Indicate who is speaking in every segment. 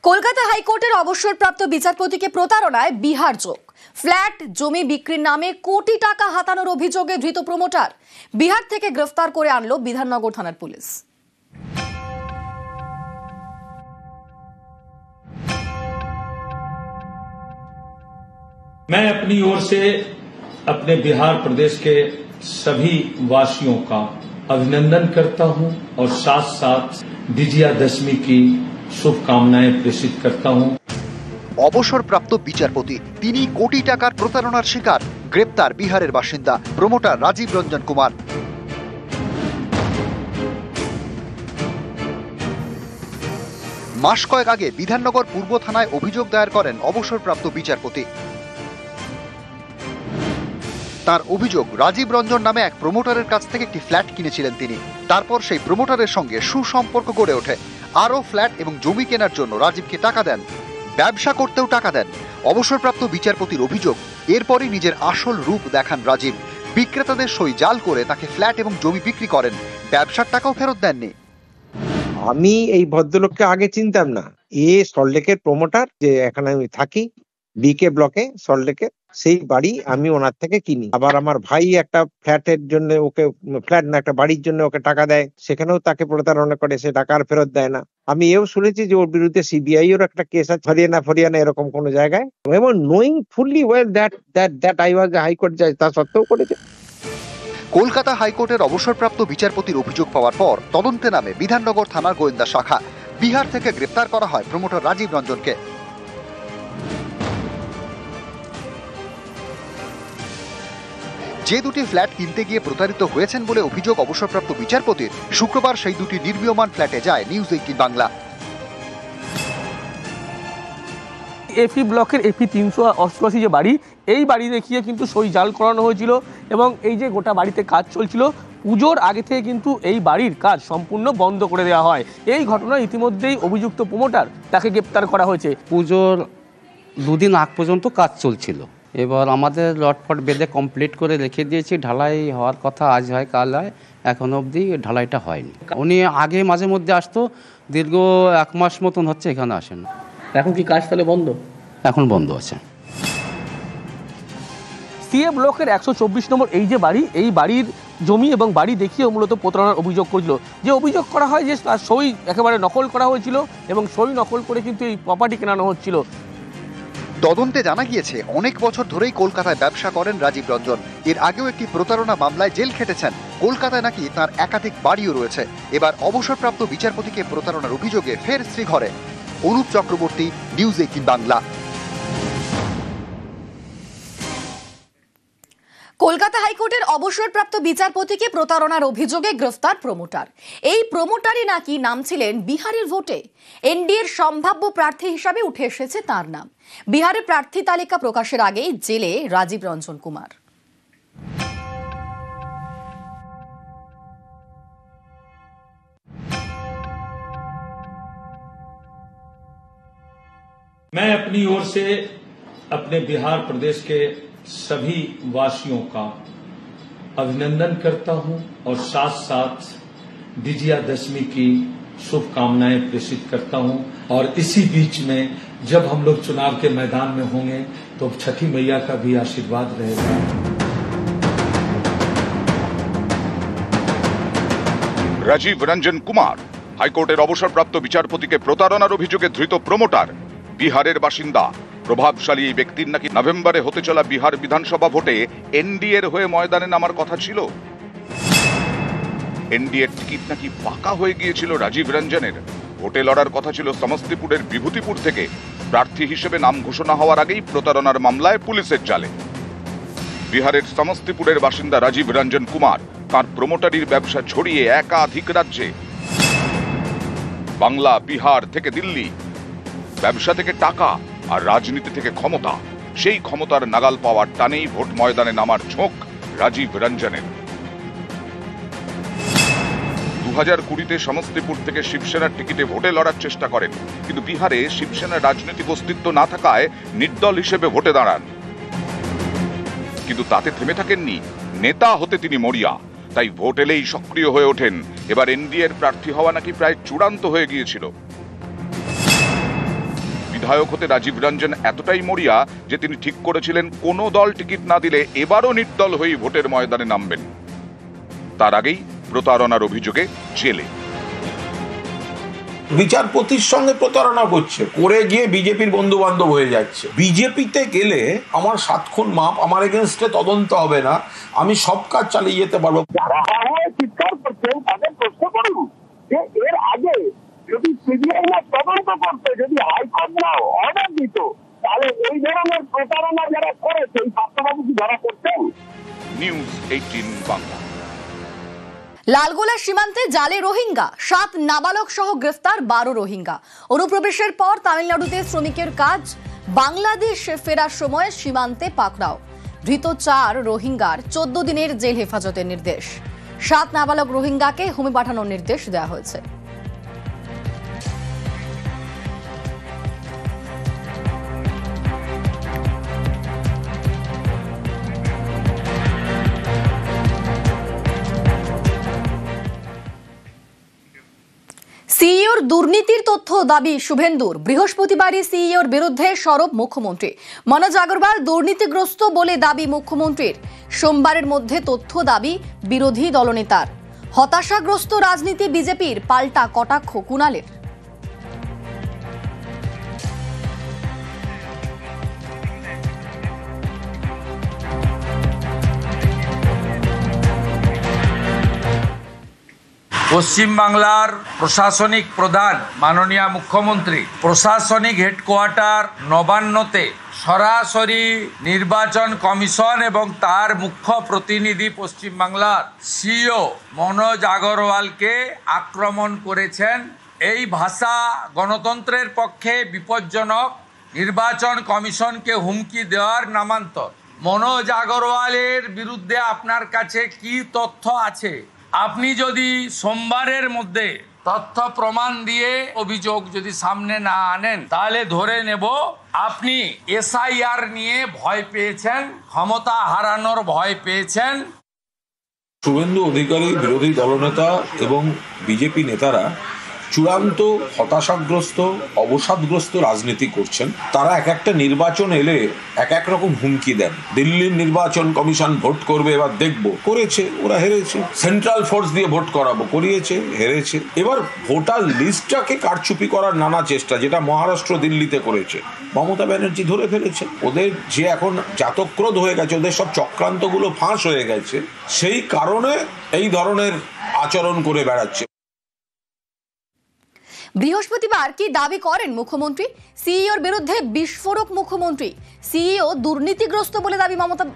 Speaker 1: কলকাতা হাইকোর্টের অবসরপ্রাপ্ত বিচারপতিকে প্রতারণায় বিহার যোগ। ফ্ল্যাট জমি বিক্রির নামে কোটি টাকা হাতানোর অভিযোগে ধৃত প্রমোটার। বিহার থেকে গ্রেফতার করে আনলো বিধাননগর থানার পুলিশ।
Speaker 2: मैं अपनी ओर से अपने बिहार प्रदेश के सभी वासियों का अभिनंदन करता हूं और साथ साथ विजयादशमी की शुभकामनाएं प्रेषित करता हूं।
Speaker 3: অবসরপ্রাপ্ত বিচারপতি তিনি কোটি টাকার প্রতারণার শিকার। গ্রেপ্তার বিহারের বাসিন্দা প্রমোটার রাজীব রঞ্জন কুমার। মাস কয়েক আগে বিধাননগর পূর্ব থানায় অভিযোগ দায়ের করেন অবসরপ্রাপ্ত বিচারপতি। তার অভিযোগ, রাজীব রঞ্জন নামে এক প্রমোটারের কাছ থেকে একটি ফ্ল্যাট কিনেছিলেন তিনি। তারপর সেই প্রমোটারের সঙ্গে সুসম্পর্ক গড়ে ওঠে। আরও ফ্ল্যাট এবং জমি কেনার জন্য রাজীবকে টাকা দেন, ব্যবসা করতেও টাকা দেন। অবসরপ্রাপ্ত বিচারপতির অভিযোগ, এরপরই নিজের আসল রূপ দেখান রাজীব। বিক্রেতাদের সই জাল করে তাকে ফ্ল্যাট এবং জমি বিক্রি করেন, ব্যবসার টাকাও ফেরত দেননি।
Speaker 4: আমি এই ভদ্রলোককে আগে চিনতাম না। সল্টলেকের প্রমোটার, যে এখানে আমি থাকি বিকে ব্লকে সল্টলেকে, সেই বাড়ি আমি ওনার থেকে কিনি। আবার আমার ভাই একটা ফ্ল্যাটের জন্য ওকে, ফ্ল্যাট না একটা বাড়ির জন্য ওকে টাকা দেয়, সেখানেও তাকে প্রতারণা করে, সে টাকা আর ফেরত দেয় না। আমি এও শুনেছি যে ওর বিরুদ্ধে সিবিআই এর একটা কেস আছে হরিয়ানা এরকম কোন জায়গায়, এবং knowing fully well that I was A high court জাজ, তা সত্ত্বেও করেছে।
Speaker 3: কলকাতা হাইকোর্টের অবসরপ্রাপ্ত বিচারপতির অভিযোগ পাওয়ার পর তদন্তে নামে বিধাননগর থানার গোয়েন্দা শাখা। বিহার থেকে গ্রেফতার করা হয় প্রমোটার রাজীব রঞ্জনকে। যে দুটি ফ্ল্যাট কিনতে গিয়ে প্রতারিত হয়েছেন বলে অভিযোগ অবসরপ্রাপ্ত বিচারপতির, শুক্রবার সেই দুটি নির্মীয়মান ফ্ল্যাটে যায় নিউজ 18 বাংলা।
Speaker 5: এপি ব্লকের এপি 388 যে বাড়ি, এই বাড়ি দেখিয়ে কিন্তু সই জাল করানো হয়েছিল এবং এই যে গোটা বাড়িতে কাজ চলছিল, পুজোর আগে থেকে কিন্তু এই বাড়ির কাজ সম্পূর্ণ বন্ধ করে দেওয়া হয়। এই ঘটনায় ইতিমধ্যেই অভিযুক্ত প্রমোটার, তাকে গ্রেপ্তার করা হয়েছে।
Speaker 6: পুজোর দুদিন আগ পর্যন্ত কাজ চলছিল, এবার আমাদের লটফট বেঁধে কমপ্লিট করে রেখে দিয়েছি। ঢালাই হওয়ার কথা, আজ হয় কাল হয়, এখনো অবধি ঢালাইটা হয়নি। উনি আগে মাঝে মধ্যে আসতো, দীর্ঘ 1 মাস মতন হচ্ছে এখানে আসেন।
Speaker 5: এখন কি কাজ তাহলে বন্ধ?
Speaker 6: এখন বন্ধ আছে।
Speaker 5: সিএ ব্লকের 124 নম্বর এই যে বাড়ি, এই বাড়ির জমি এবং বাড়ি দেখিয়ে মূলত প্রতারণার অভিযোগ করেছিল। যে অভিযোগ করা হয় যে তার সই একেবারে নকল করা হয়েছিল এবং সই নকল করে কিন্তু এই প্রপার্টি কেনানো হচ্ছিল।
Speaker 3: তদন্তে জানা গিয়েছে, অনেক বছর ধরেই কলকাতায় ব্যবসা করেন রাজীব রঞ্জন। এর আগেও একটি প্রতারণা মামলায় জেল খেটেছেন। কলকাতায় নাকি তার একাধিক বাড়িও রয়েছে। এবার অবসরপ্রাপ্ত বিচারপতিকে প্রতারণার অভিযোগে ফের শ্রীঘরে। অনুপ চক্রবর্তী, নিউজ 18 বাংলা।
Speaker 1: কলকাতা হাইকোর্টের অবসরপ্রাপ্ত বিচারপতিকে প্রতারণার অভিযোগে গ্রেফতার প্রমোটার। এই প্রমোটারই নাকি নাম ছিলেন বিহারের ভোটে। এনডিএর সম্ভাব্য প্রার্থী হিসাবে উঠে এসেছে তার নাম। বিহারের প্রার্থী তালিকা প্রকাশের আগেই জেলে রাজীব রঞ্জন কুমার।
Speaker 2: मैं अपनी ओर से अपने बिहार प्रदेश के सभी वासियों का अभिनंदन करता हूं और साथ साथ विजयादशमी की शुभकामनाएं प्रेषित करता हूं। और इसी बीच में जब हम लोग चुनाव के मैदान में होंगे तो छठी मैया का भी आशीर्वाद रहेगा।
Speaker 7: রাজীব রঞ্জন কুমার হাইকোর্টের অবসরপ্রাপ্ত বিচারপতিকে প্রতারণার অভিযোগে ধৃত প্রমোটার, বিহারের বাসিন্দা। প্রভাবশালী এই ব্যক্তির নাকি নভেম্বরে হতে চলা বিহার বিধানসভা ভোটে এনডিএর হয়ে ময়দানে নামার কথা ছিল। এনডিএর টিকিট নাকি পাকা হয়ে গিয়েছিল রাজীব রঞ্জনের। ভোটে লড়ার কথা ছিল সমস্তিপুরের বিভূতিপুর থেকে। প্রার্থী হিসেবে নাম ঘোষণা হওয়ার আগেই প্রতারণার মামলায় পুলিশের জালে। বিহারের সমস্তিপুরের বাসিন্দা রাজীব রঞ্জন কুমার তাঁর প্রমোটারির ব্যবসা ছড়িয়ে একাধিক রাজ্যে, বাংলা, বিহার থেকে দিল্লি। ব্যবসা থেকে টাকা আর রাজনীতি থেকে ক্ষমতা, সেই ক্ষমতার নাগাল পাওয়ার টানেই ভোট ময়দানে নামার ঝোঁক রাজীব রঞ্জনের। 2020-তে সমস্তিপুর থেকে শিবসেনার টিকিটে ভোটে লড়ার চেষ্টা করেন, কিন্তু বিহারে শিবসেনার রাজনৈতিক অস্তিত্ব না থাকায় নির্দল হিসেবে ভোটে দাঁড়ান। কিন্তু তাতে থেমে থাকেননি, নেতা হতে তিনি মরিয়া। তাই ভোট এলেই সক্রিয় হয়ে ওঠেন। এবার এনডিএর প্রার্থী হওয়া নাকি প্রায় চূড়ান্ত হয়ে গিয়েছিল। বিধায়ক হতে রাজীব রঞ্জন এতটাই মরিয়া যে তিনি ঠিক করেছিলেন কোনো দল টিকিট না দিলে এবারও নির্দল হয়ে ভোটের ময়দানে নামবেন। তার আগেই প্রতারণার অভিযোগে জেলে।
Speaker 8: বিচারপতির সঙ্গে প্রতারণা করছে, করে গিয়ে বিজেপির বন্ধু বান্ধব হয়ে যাচ্ছে। বিজেপিতে গেলে আমার 7 খুন মাপ, আমার এগেনস্টে তদন্ত হবে না, আমি সব কাজ চালিয়ে যেতে পারবো।
Speaker 9: যারা চিৎকার করছেন তাদের প্রশ্ন করুন যে এর আগে যদি সিবিআই না তদন্ত করতে, যদি হাইকোর্ট না অর্ডার দিত, তাহলে এই ধরনের প্রতারণা যারা করেছে এই পার্থবাবু কি ধরা করতেন?
Speaker 7: নিউজ 18 বাংলা।
Speaker 1: লালগোলা সীমান্তে জালে রোহিঙ্গা, 7 নাবালক সহ গ্রেফতার 12 রোহিঙ্গা। অনুপ্রবেশের পর তামিলনাড়ুতে শ্রমিকের কাজ, বাংলাদেশ ফেরার সময় সীমান্তে পাকড়াও। ধৃত 4 রোহিঙ্গার 14 দিনের জেল হেফাজতের নির্দেশ। 7 নাবালক রোহিঙ্গাকে হোমে পাঠানোর নির্দেশ দেওয়া হয়েছে। সিইওর দুর্নীতির তথ্য দাবি শুভেন্দুর। বৃহস্পতিবারই সিইওর বিরুদ্ধে সরব মুখ্যমন্ত্রী। মনোজ আগরওয়াল দুর্নীতিগ্রস্ত বলে দাবি মুখ্যমন্ত্রীর। সোমবারের মধ্যে তথ্য দাবি বিরোধী দলনেতার। হতাশাগ্রস্ত রাজনীতি বিজেপির, পাল্টা কটাক্ষ কুণালের।
Speaker 10: পশ্চিমবাংলার প্রশাসনিক প্রধান মাননীয় মুখ্যমন্ত্রী প্রশাসনিক হেডকোয়ার্টার নবান্নতে সরাসরি নির্বাচন কমিশন এবং তার মুখ্য প্রতিনিধি পশ্চিমবাংলার সিইও মনোজ আগরওয়ালকে আক্রমণ করেছেন। এই ভাষা গণতন্ত্রের পক্ষে বিপজ্জনক, নির্বাচন কমিশনকে হুমকি দেওয়ার নামান্তর। মনোজ আগরওয়ালের বিরুদ্ধে আপনার কাছে কি তথ্য আছে? আপনি যদি সোমবারের মধ্যে তথ্য প্রমাণ দিয়ে অভিযোগ যদি সামনে না আনেন, তাহলে ধরে নেব আপনি এসআইআর নিয়ে ভয় পেয়েছেন, ক্ষমতা হারানোর ভয় পেয়েছেন।
Speaker 8: শুভেন্দু অধিকারী, বিরোধী দলনেতা এবং বিজেপি নেতারা চূড়ান্ত হতাশাগ্রস্ত, অবসাদগ্রস্ত রাজনীতি করছেন। তারা এক একটা নির্বাচন এলে এক রকম হুমকি দেন। দিল্লির নির্বাচন কমিশন ভোট করবে, এবার দেখব, করেছে, ওরা হেরেছে। সেন্ট্রাল ফোর্স দিয়ে ভোট করাবো, করিয়েছে, হেরেছে। এবার ভোটার লিস্টটাকে কারচুপি করার নানা চেষ্টা, যেটা মহারাষ্ট্র দিল্লিতে করেছে, মমতা ব্যানার্জি ধরে ফেলেছে। ওদের যে এখন জাতক্রোধ হয়ে গেছে, ওদের সব চক্রান্তগুলো ফাঁস হয়ে গেছে, সেই কারণে এই ধরনের আচরণ করে বেড়াচ্ছে।
Speaker 1: বৃহস্পতিবার কি দাবি করেন মুখ্যমন্ত্রী? সিইওর বিরুদ্ধে বিস্ফোরক মুখ্যমন্ত্রী। সিইও দুর্নীতিগ্রস্ত বলে দাবি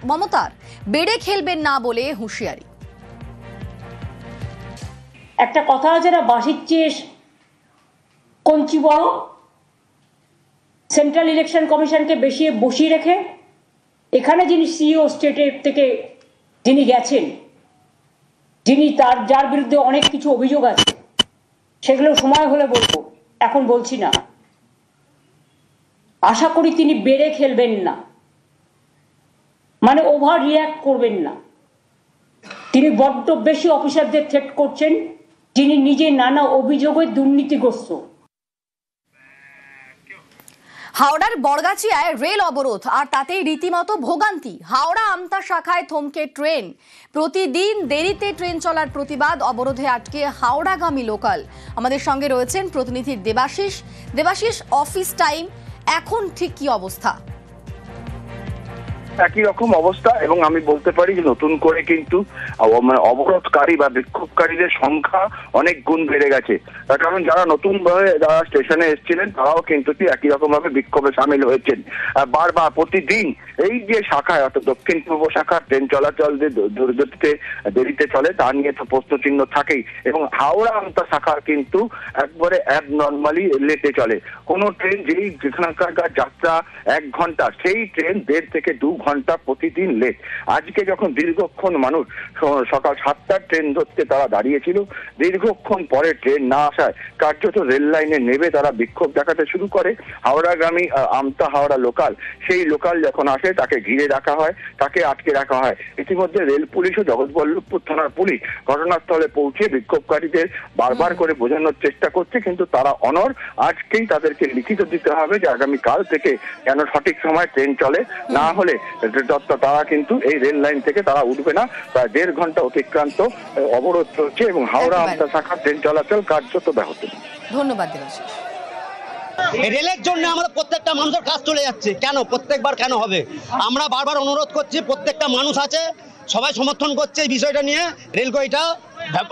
Speaker 1: মমতার। বেড়ে খেলবেন না বলে হুঁশিয়ারি।
Speaker 11: একটা কথা আছে না, বাঁশির চেয়ে কঞ্চি বড়। সেন্ট্রাল ইলেকশন কমিশনকে বসিয়ে রেখে এখানে যিনি সিইও স্টেটের থেকে যিনি গেছেন, যিনি যার বিরুদ্ধে অনেক কিছু অভিযোগ আছে, সেগুলো সময় হলে বলবো, এখন বলছি না। আশা করি তিনি বেড়ে খেলবেন না, মানে ওভার রিয়্যাক্ট করবেন না। তিনি বড্ড বেশি অফিসারদের থ্রেট করছেন, যিনি নিজে নানা অভিযোগে দুর্নীতিগ্রস্ত।
Speaker 1: হাওড়ার বড়গাছিয়ায় রেল অবরোধ, আর তাতেই রীতিমতো ভোগান্তি। হাওড়া আমতা শাখায় থমকে ট্রেন। প্রতিদিন দেরিতে ট্রেন চলার প্রতিবাদ, অবরোধে আটকে হাওড়াগামী লোকাল। আমাদের সঙ্গে রয়েছেন প্রতিনিধি দেবাশিস, অফিস টাইম এখন ঠিক কি অবস্থা?
Speaker 9: একই রকম অবস্থা, এবং আমি বলতে পারি যে নতুন করে কিন্তু অবরোধকারী বা বিক্ষোভকারীদের সংখ্যা অনেক গুণ বেড়ে গেছে। তার কারণ যারা নতুন ভাবে যারা স্টেশনে এসেছিলেন তারাও কিন্তু একই রকম ভাবে বিক্ষোভে সামিল হয়েছেন। বারবার প্রতিদিন এই যে শাখায়, অর্থাৎ দক্ষিণ পূর্ব শাখার ট্রেন চলাচল যে দেরিতে চলে, তা নিয়ে তো প্রশ্নচিহ্ন থাকেই। এবং হাওড়া আমতা শাখার কিন্তু একবারে অ্যাবনর্মালি লেটে চলে। কোনো ট্রেন যেখানকার যাত্রা 1 ঘন্টা, সেই ট্রেন 1.5 থেকে 2 ঘন্টা প্রতিদিন লেট। আজকে যখন দীর্ঘক্ষণ মানুষ সকাল 7টার ট্রেন ধরতে তারা দাঁড়িয়েছিল, দীর্ঘক্ষণ পরে ট্রেন না আসায় কার্যত রেল লাইনে নেমে তারা বিক্ষোভ দেখাতে শুরু করে। হাওড়াগামী আমতা হাওড়া লোকাল, সেই লোকাল যখন আসে তাকে ঘিরে রাখা হয়, তাকে আটকে রাখা হয়। ইতিমধ্যে রেল পুলিশ ও জগৎবল্লভপুর থানার পুলিশ ঘটনাস্থলে পৌঁছে বিক্ষোভকারীদের বারবার করে বোঝানোর চেষ্টা করছে, কিন্তু তারা অনড়। আজকেই তাদেরকে লিখিত দিতে হবে যে আগামীকাল থেকে যেন সঠিক সময় ট্রেন চলে, না হলে তারা কিন্তু এই রেল লাইন থেকে তারা উঠবে না। প্রায় 1.5 ঘন্টা অতিক্রান্ত অবরোধ চলছে এবং হাওড়া আমতা শাখা ট্রেন চলাচল কার্যত ব্যাহত।
Speaker 1: ধন্যবাদ দেবাশিস।
Speaker 12: রেলের জন্য আমাদের প্রত্যেকটা মানুষের কাজ চলে যাচ্ছে, কেন প্রত্যেকবার কেন হবে? আমরা বারবার অনুরোধ করছি, প্রত্যেকটা মানুষ আছে, সবাই সমর্থন করছে এই বিষয়টা নিয়ে। রেলকে এটা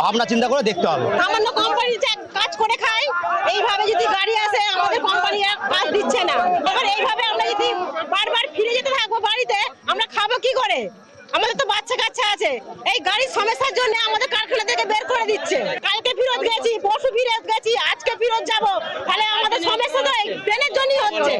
Speaker 12: ভাবনা চিন্তা করে দেখতে হবে।
Speaker 13: সামান্য কোম্পানি কাজ করে খায়, এইভাবে যদি গাড়ি আসে আমাদের কোম্পানি কাজ দিচ্ছে না, এবার এইভাবে আমরা যদি বারবার ফিরে যেতে থাকবো বাড়িতে, আমরা খাবো কি করে? আমাদের তো বাচ্চা কাচ্চা আছে, এই গাড়ির সমস্যার জন্য আমাদের কারখানা থেকে বের করে দিচ্ছে। কালকে ফিরত গেছি, পরশু ফিরত গেছি, আজকে ফিরত যাবো, তাহলে আমাদের সমস্যা তো এই ট্রেনের জন্যই হচ্ছে।